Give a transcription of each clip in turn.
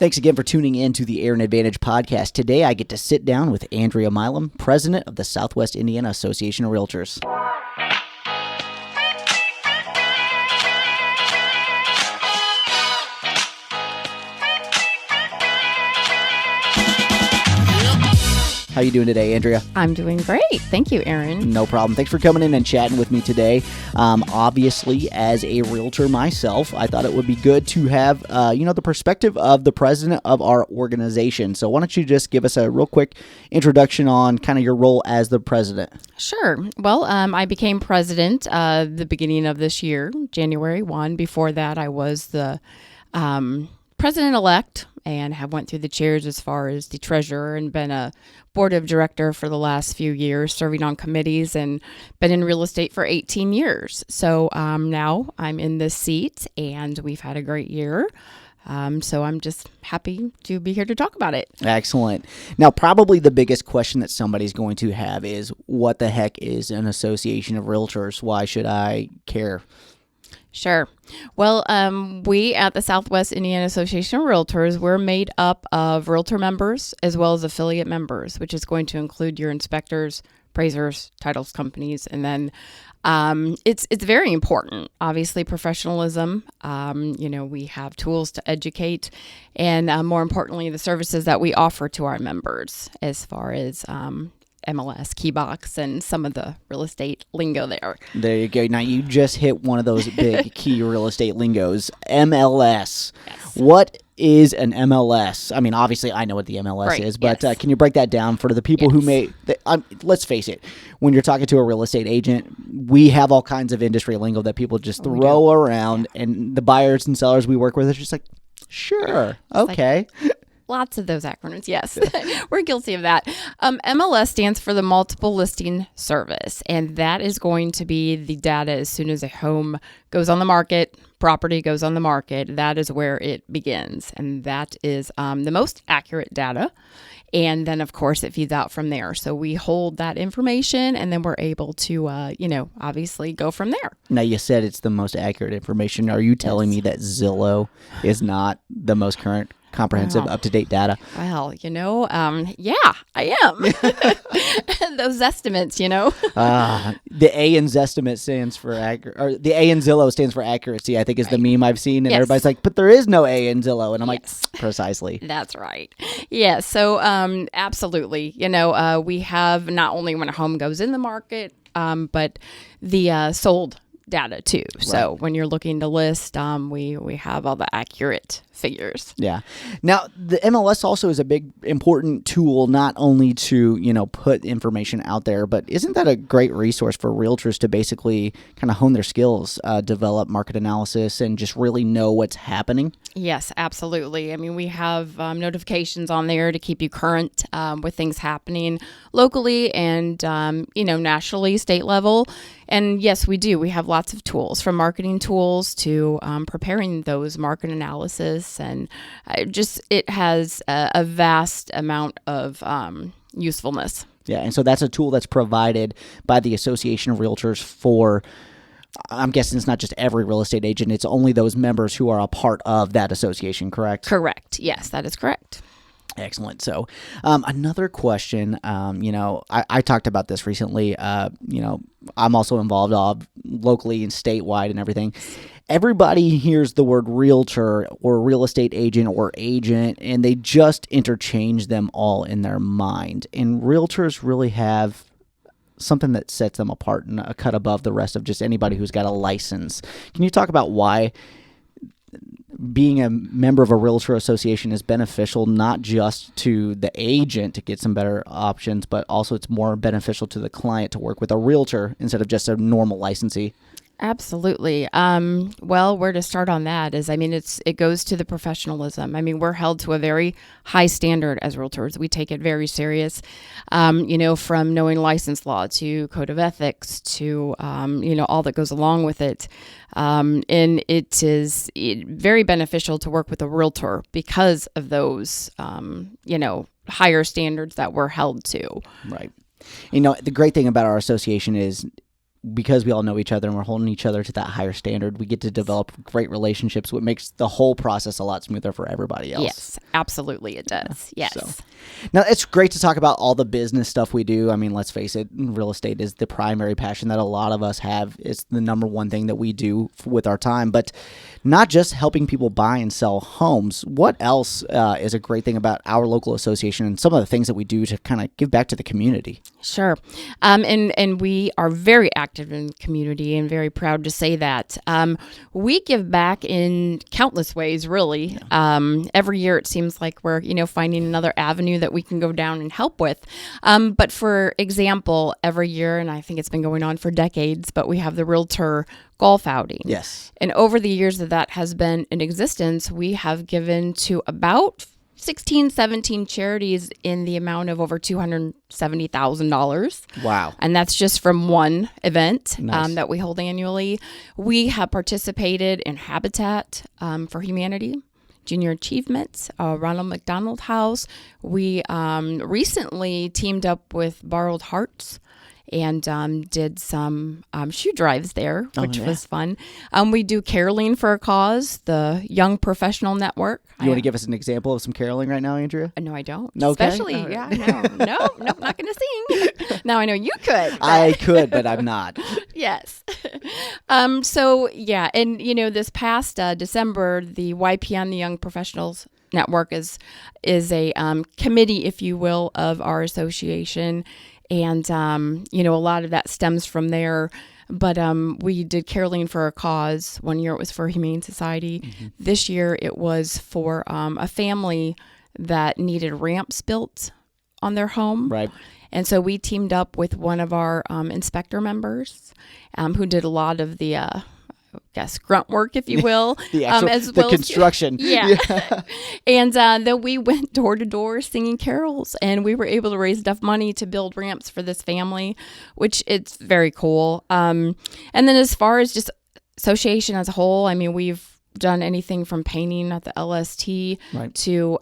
Thanks again for tuning in to the Aaron Advantage podcast. Today, I get to sit down with Andrea Mileham, president of the Southwest Indiana Association of Realtors. How you doing today, Andrea? I'm doing great. Thank you, Aaron. No problem. Thanks for coming in and chatting with me today. Obviously, as a realtor myself, I thought it would be good to have, the perspective of the president of our organization. So why don't you just give us a real quick introduction on kind of your role as the president? Sure. Well, I became president the beginning of this year, January 1. Before that, I was the president-elect and have went through the chairs as far as the treasurer and been a board of director for the last few years, serving on committees and been in real estate for 18 years. So now I'm in this seat and we've had a great year. So I'm just happy to be here to talk about it. Excellent. Now, probably the biggest question that somebody's going to have is, what the heck is an Association of Realtors? Why should I care? Sure. Well, we at the Southwest Indiana Association of Realtors, we're made up of realtor members as well as affiliate members, which is going to include your inspectors, appraisers, titles companies, and then it's very important. Obviously, professionalism. We have tools to educate, and more importantly, the services that we offer to our members as far as MLS, Keybox, and some of the real estate lingo there. There you go. Now, you just hit one of those big key real estate lingos, MLS. Yes. What is an MLS? I mean, obviously, I know what the MLS is, but yes. Can you break that down for the people who may, let's face it, when you're talking to a real estate agent, we have all kinds of industry lingo that people just throw around, and the buyers and sellers we work with are just like, sure, okay. Lots of those acronyms, yes. We're guilty of that. MLS stands for the Multiple Listing Service, and that is going to be the data as soon as a home goes on the market, property goes on the market. That is where it begins, and that is the most accurate data. And then, of course, it feeds out from there. So we hold that information, and then we're able to, obviously go from there. Now, you said it's the most accurate information. Are you telling me that Zillow is not the most current, comprehensive, up-to-date data? Well, yeah, I am. Those estimates, The A in Zestimate stands for or the A in Zillow stands for accuracy, I think is the meme I've seen. And everybody's like, but there is no A in Zillow. And I'm like, precisely. That's right. Yeah. So absolutely. We have not only when a home goes in the market, but the sold data too. So when you're looking to list, we have all the accurate figures. Yeah. Now, the MLS also is a big, important tool, not only to, put information out there, but isn't that a great resource for realtors to basically kind of hone their skills, develop market analysis, and just really know what's happening? Yes, absolutely. I mean, we have notifications on there to keep you current with things happening locally and, nationally, state level. And yes, we do. We have lots of tools, from marketing tools to preparing those market analysis. And it has a vast amount of usefulness. Yeah, and so that's a tool that's provided by the Association of Realtors for, I'm guessing it's not just every real estate agent, it's only those members who are a part of that association, correct? Correct. Yes, that is correct. Excellent. So another question, I talked about this recently. I'm also involved locally and statewide and everything. Everybody hears the word realtor or real estate agent or agent, and they just interchange them all in their mind. And realtors really have something that sets them apart and a cut above the rest of just anybody who's got a license. Can you talk about why being a member of a realtor association is beneficial, not just to the agent to get some better options, but also it's more beneficial to the client to work with a realtor instead of just a normal licensee? Absolutely. Well, where to start on that is, it goes to the professionalism. We're held to a very high standard as realtors. We take it very serious, from knowing license law to code of ethics to, all that goes along with it. And it is very beneficial to work with a realtor because of those, higher standards that we're held to. Right. The great thing about our association is because we all know each other and we're holding each other to that higher standard, we get to develop great relationships, what makes the whole process a lot smoother for everybody else. Yes, absolutely it does. Yes. So, now, it's great to talk about all the business stuff we do. I mean, let's face it, real estate is the primary passion that a lot of us have. It's the number one thing that we do with our time, but not just helping people buy and sell homes. What else is a great thing about our local association and some of the things that we do to kind of give back to the community? Sure. And we are very active in the community and very proud to say that. We give back in countless ways, really. Yeah. Every year it seems like we're, finding another avenue that we can go down and help with. But for example, every year, and I think it's been going on for decades, but we have the Realtor golf outing. Yes. And over the years that has been in existence, we have given to about 16, 17 charities in the amount of over $270,000. Wow. And that's just from one event Nice. that we hold annually. We have participated in Habitat for Humanity, Junior Achievements, Ronald McDonald House. We recently teamed up with Borrowed Hearts and did some shoe drives there, which was fun. We do caroling for a cause, the Young Professional Network. You want to give us an example of some caroling right now, Andrea? No, I don't. Okay. Especially, no, not going to sing. Now I know you could. I could, but I'm not. Yes. So, yeah, and, this past December, the YPN, the Young Professionals Network, is a committee, if you will, of our association. And, a lot of that stems from there. But we did caroling for a cause. One year it was for Humane Society. Mm-hmm. This year it was for a family that needed ramps built on their home. Right. And so we teamed up with one of our inspector members who did a lot of the grunt work, if you will. the construction. Yeah. And then we went door to door singing carols, and we were able to raise enough money to build ramps for this family, which it's very cool. And then as far as just association as a whole, I mean, we've done anything from painting at the LST right. to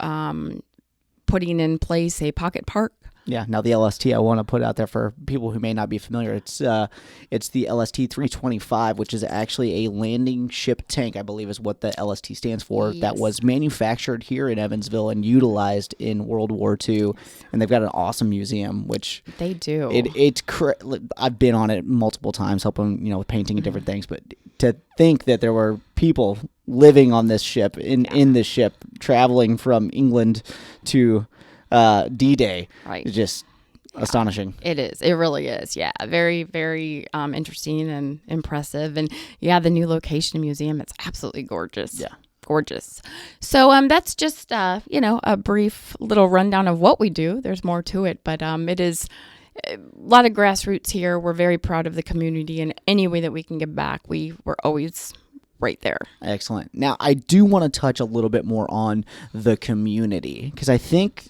putting in place a pocket park. Yeah. Now the LST, I want to put out there for people who may not be familiar. It's the LST 325, which is actually a landing ship tank, I believe is what the LST stands for. Yes. That was manufactured here in Evansville and utilized in World War II. And they've got an awesome museum, which they do. I've been on it multiple times, helping with painting and different things. But to think that there were people living on this ship in this ship, traveling from England to D-Day, right, is just astonishing. It is. It really is. Yeah. Very, very interesting and impressive. And yeah, the new location museum, it's absolutely gorgeous. Yeah. Gorgeous. So that's just, a brief little rundown of what we do. There's more to it, but it is a lot of grassroots here. We're very proud of the community, and any way that we can give back, we're always right there. Excellent. Now, I do want to touch a little bit more on the community, because I think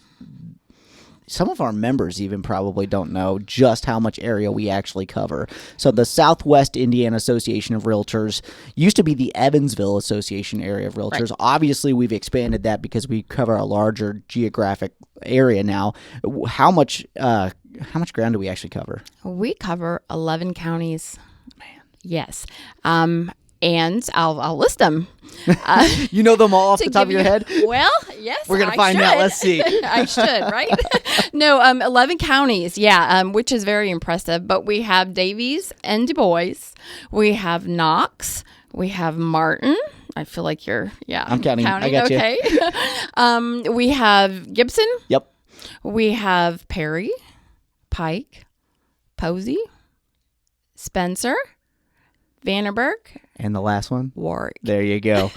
some of our members even probably don't know just how much area we actually cover. So the Southwest Indiana Association of Realtors used to be the Evansville Association area of Realtors. Right. Obviously, we've expanded that because we cover a larger geographic area now. How much ground do we actually cover? We cover 11 counties. Man. Yes. And I'll list them. You know them all off the top of your head? Well, yes, we're going to find out. Let's see. I should, right? No, 11 counties, yeah, which is very impressive. But we have Davies and Du Bois. We have Knox. We have Martin. I feel like I'm counting. I got you. Okay. We have Gibson. Yep. We have Perry, Pike, Posey, Spencer, Vanderburg, and the last one? Warwick. There you go.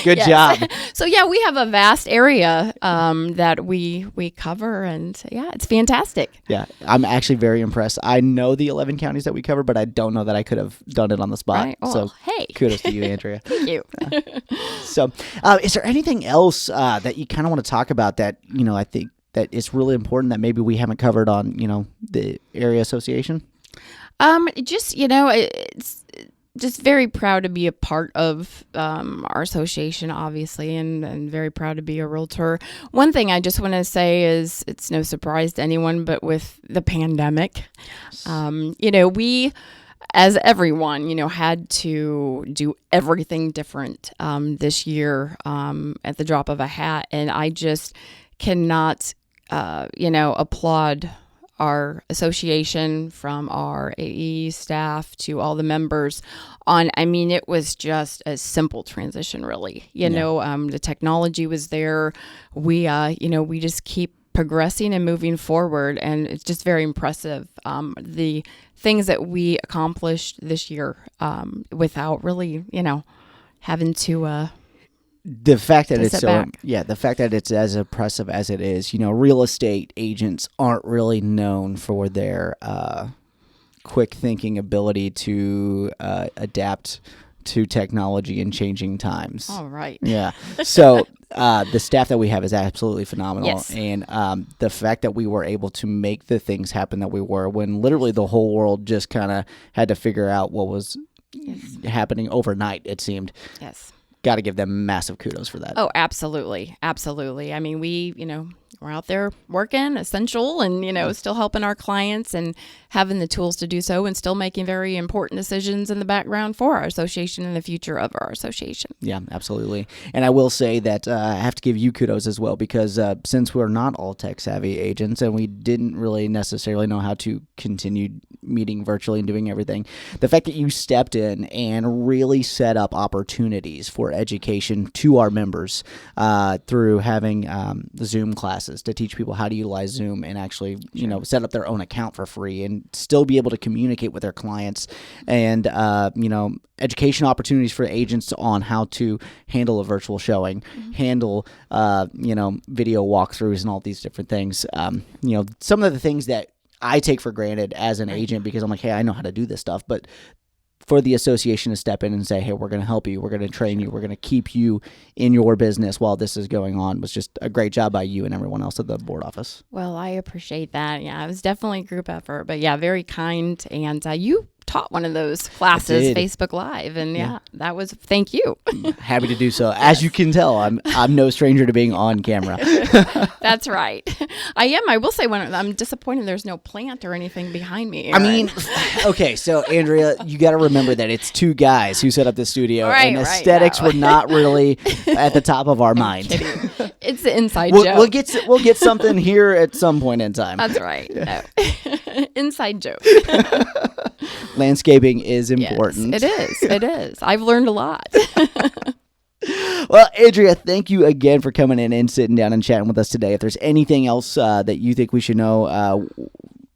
Good job. So, yeah, we have a vast area that we cover, and, yeah, it's fantastic. Yeah, I'm actually very impressed. I know the 11 counties that we cover, but I don't know that I could have done it on the spot. Right. Oh, so, hey. Kudos to you, Andrea. Thank you. So, is there anything else that you kind of want to talk about that, I think that is really important that maybe we haven't covered on, the area association? It's just very proud to be a part of our association, obviously, and very proud to be a realtor. One thing I just want to say is it's no surprise to anyone, but with the pandemic, as everyone, had to do everything different this year at the drop of a hat. And I just cannot, applaud our association, from our AE staff to all the members it was just a simple transition, really. The technology was there. We just keep progressing and moving forward, and it's just very impressive, the things that we accomplished this year, without really, having to the fact that to it's sit so back. the fact that it's as impressive as it is. Real estate agents aren't really known for their quick thinking ability to adapt to technology and changing times. All right. Yeah. So the staff that we have is absolutely phenomenal. Yes. And the fact that we were able to make the things happen that we were, when literally the whole world just kind of had to figure out what was happening overnight, it seemed. Yes. Got to give them massive kudos for that. Oh, absolutely. Absolutely. We're out there working, essential, and, still helping our clients and having the tools to do so, and still making very important decisions in the background for our association and the future of our association. Yeah, absolutely. And I will say that I have to give you kudos as well, because since we're not all tech-savvy agents and we didn't really necessarily know how to continue meeting virtually and doing everything, the fact that you stepped in and really set up opportunities for education to our members through having the Zoom classes to teach people how to utilize Zoom and actually, set up their own account for free and still be able to communicate with their clients, and, education opportunities for agents on how to handle a virtual showing, handle, video walkthroughs and all these different things. Some of the things that I take for granted as an agent, because I'm like, hey, I know how to do this stuff, but for the association to step in and say, hey, we're going to help you, we're going to train you, we're going to keep you in your business while this is going on, was just a great job by you and everyone else at the board office. Well, I appreciate that. Yeah, it was definitely a group effort, but yeah, very kind. And you taught one of those classes, Facebook Live, and that was, thank you. Happy to do so. As you can tell, I'm no stranger to being on camera. That's right. I am. I will say, when I'm disappointed there's no plant or anything behind me. Okay, so Andrea, you got to remember that it's two guys who set up the studio, right, and aesthetics were not really at the top of our mind. Kidding. It's an inside joke. We'll get something here at some point in time. That's right. No. Inside joke. Landscaping is important. Yes, it is. I've learned a lot. Well, Andrea, thank you again for coming in and sitting down and chatting with us today. If there's anything else that you think we should know,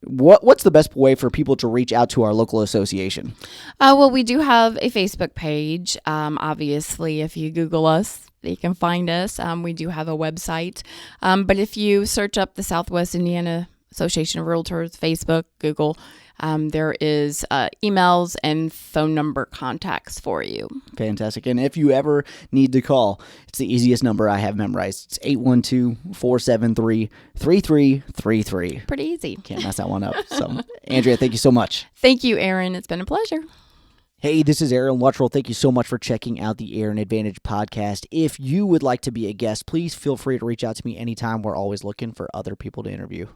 what's the best way for people to reach out to our local association? Well, we do have a Facebook page. Obviously, if you Google us, you can find us. We do have a website. But if you search up the Southwest Indiana Association of Realtors, Facebook, Google, there is emails and phone number contacts for you. Fantastic. And if you ever need to call, it's the easiest number I have memorized. It's 812-473-3333. Pretty easy. Can't mess that one up. So, Andrea, thank you so much. Thank you, Aaron. It's been a pleasure. Hey, this is Aaron Luttrull. Thank you so much for checking out the Aaron Advantage podcast. If you would like to be a guest, please feel free to reach out to me anytime. We're always looking for other people to interview.